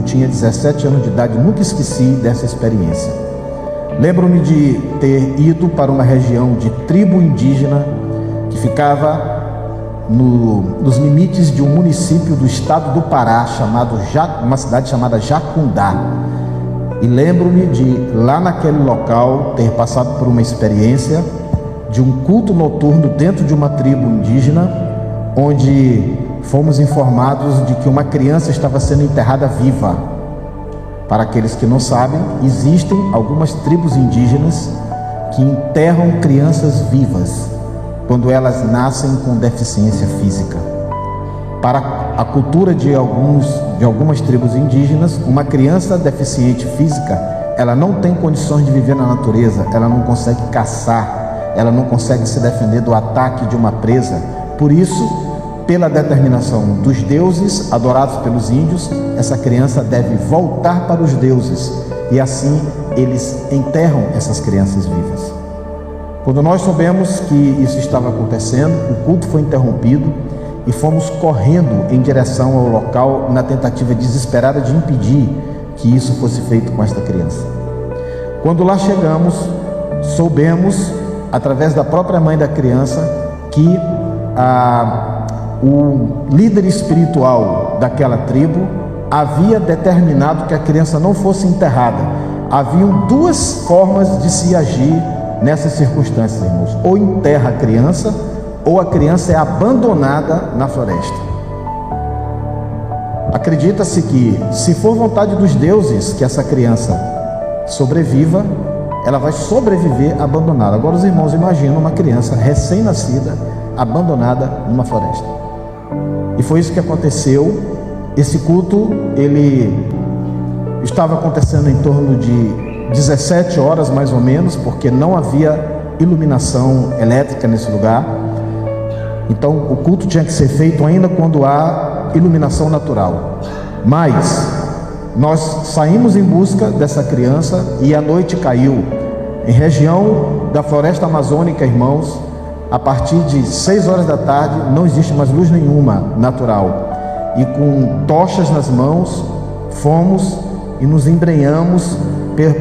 Eu tinha 17 anos de idade, nunca esqueci dessa experiência. Lembro-me de ter ido para uma região de tribo indígena que ficava nos limites de um município do estado do Pará, uma cidade chamada Jacundá. E lembro-me de, lá naquele local, ter passado por uma experiência de um culto noturno dentro de uma tribo indígena, onde fomos informados de que uma criança estava sendo enterrada viva. Para aqueles que não sabem, existem algumas tribos indígenas que enterram crianças vivas quando elas nascem com deficiência física. Para a cultura de algumas tribos indígenas, uma criança deficiente física, ela não tem condições de viver na natureza, ela não consegue caçar, ela não consegue se defender do ataque de uma presa. Por isso, pela determinação dos deuses adorados pelos índios, essa criança deve voltar para os deuses, e assim eles enterram essas crianças vivas. Quando nós soubemos que isso estava acontecendo, o culto foi interrompido e fomos correndo em direção ao local na tentativa desesperada de impedir que isso fosse feito com esta criança. Quando lá chegamos, soubemos, através da própria mãe da criança, que o líder espiritual daquela tribo havia determinado que a criança não fosse enterrada. Haviam duas formas de se agir nessas circunstâncias, irmãos: ou enterra a criança, ou a criança é abandonada na floresta. Acredita-se que, se for vontade dos deuses que essa criança sobreviva, ela vai sobreviver abandonada. Agora os irmãos imaginam uma criança recém-nascida abandonada numa floresta. E foi isso que aconteceu. Esse culto, ele estava acontecendo em torno de 17 horas mais ou menos, porque não havia iluminação elétrica nesse lugar. Então o culto tinha que ser feito ainda quando há iluminação natural. Mas nós saímos em busca dessa criança e a noite caiu. Em região da floresta amazônica, irmãos, a partir de 6 horas da tarde não existe mais luz nenhuma natural. E com tochas nas mãos, fomos e nos embrenhamos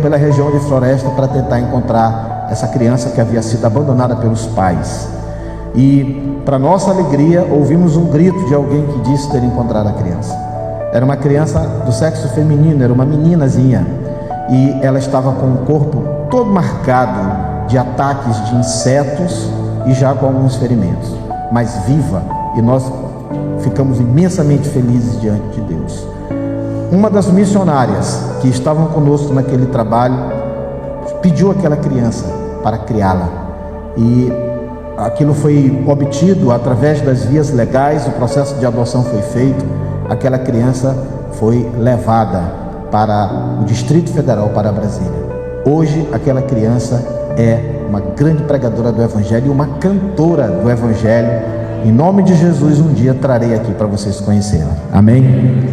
pela região de floresta para tentar encontrar essa criança que havia sido abandonada pelos pais. E, para nossa alegria, ouvimos um grito de alguém que disse ter encontrado a criança. Era uma criança do sexo feminino, era uma meninazinha, e ela estava com o corpo todo marcado de ataques de insetos e já com alguns ferimentos, mas viva, e nós ficamos imensamente felizes diante de Deus. Uma das missionárias que estavam conosco naquele trabalho pediu aquela criança para criá-la, e aquilo foi obtido através das vias legais. O processo de adoção foi feito, aquela criança foi levada para o Distrito Federal, para Brasília. Hoje aquela criança é uma grande pregadora do Evangelho e uma cantora do Evangelho. Em nome de Jesus, um dia trarei aqui para vocês conhecerem. Amém?